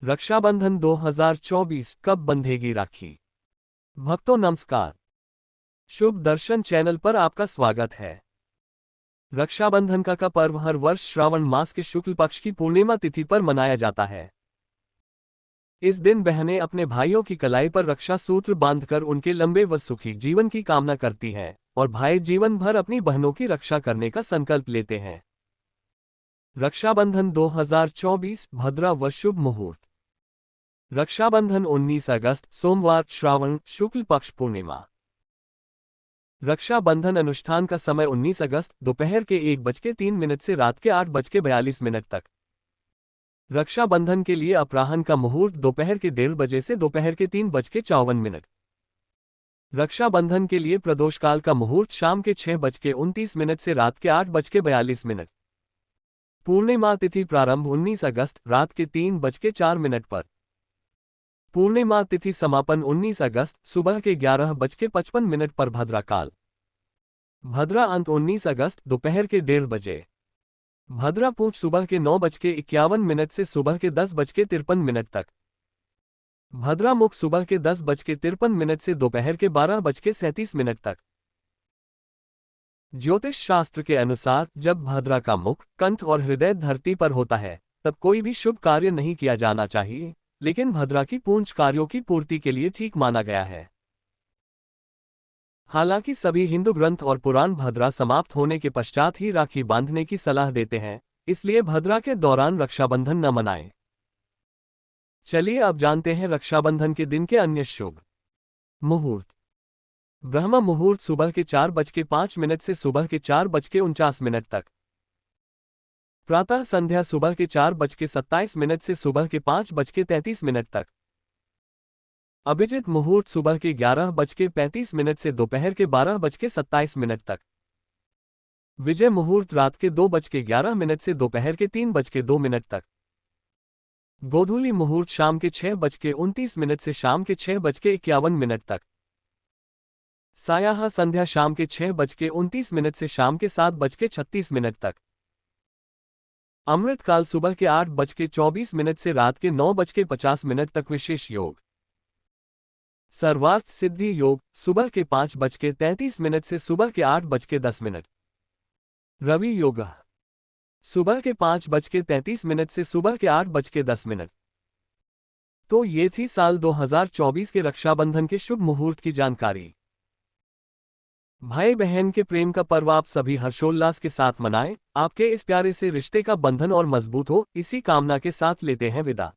रक्षाबंधन 2024 कब बंधेगी राखी। भक्तों नमस्कार। शुभ दर्शन चैनल पर आपका स्वागत है। रक्षाबंधन का पर्व हर वर्ष श्रावण मास के शुक्ल पक्ष की पूर्णिमा तिथि पर मनाया जाता है। इस दिन बहनें अपने भाइयों की कलाई पर रक्षा सूत्र बांधकर उनके लंबे व सुखी जीवन की कामना करती हैं और भाई जीवन भर अपनी बहनों की रक्षा करने का संकल्प लेते हैं। रक्षाबंधन 2024 भद्रा व शुभ मुहूर्त। रक्षाबंधन 19 अगस्त सोमवार श्रावण शुक्ल पक्ष पूर्णिमा। रक्षाबंधन अनुष्ठान का समय 19 अगस्त दोपहर के 1:03 से रात के 8:42 तक। रक्षाबंधन के लिए अपराह्न का मुहूर्त दोपहर के 1:30 से दोपहर के 3:54। रक्षाबंधन के लिए प्रदोषकाल का मुहूर्त शाम के 6:29 से रात के 8:42। पूर्णिमा तिथि प्रारंभ 19 अगस्त रात के 3:04 पर। पूर्णिमा तिथि समापन 19 अगस्त सुबह के 11:55 पर। भद्रा काल भद्रा अंत 19 अगस्त दोपहर के 1:30 बजे। भद्रा पूंछ सुबह के 9:51 से सुबह के 10:53 तक। भद्रा मुख सुबह के 10:53 से दोपहर के 12:37 तक। ज्योतिष शास्त्र के अनुसार जब भद्रा का मुख, कंठ और हृदय धरती पर होता है तब कोई भी शुभ कार्य नहीं किया जाना चाहिए, लेकिन भद्रा की पूंछ कार्यों की पूर्ति के लिए ठीक माना गया है। हालांकि सभी हिंदू ग्रंथ और पुराण भद्रा समाप्त होने के पश्चात ही राखी बांधने की सलाह देते हैं, इसलिए भद्रा के दौरान रक्षाबंधन न मनाएं। चलिए अब जानते हैं रक्षाबंधन के दिन के अन्य शुभ मुहूर्त। ब्रह्म मुहूर्त सुबह के 4:05 से सुबह के 4:49 तक। प्रातः संध्या सुबह के 4:27 से सुबह के 5:33 तक। अभिजित मुहूर्त सुबह के 11:35 से दोपहर के 12:27 तक। विजय मुहूर्त रात के 2:11 से दोपहर के 3:02 तक। गोधूली मुहूर्त शाम के 6:29 से शाम के 6:51 तक। सायाह संध्या शाम के 6:29 से शाम के 7:36 तक। अमृतकाल सुबह के 8:24 से रात के 9:50 तक। विशेष योग सर्वार्थ सिद्धि योग सुबह के 5:33 से सुबह के 8:10। रवि योग सुबह के 5:33 से सुबह के 8:10। तो ये थी साल 2024 के रक्षाबंधन के शुभ मुहूर्त की जानकारी। भाई बहन के प्रेम का पर्व आप सभी हर्षोल्लास के साथ मनाएं। आपके इस प्यारे से रिश्ते का बंधन और मजबूत हो, इसी कामना के साथ लेते हैं विदा।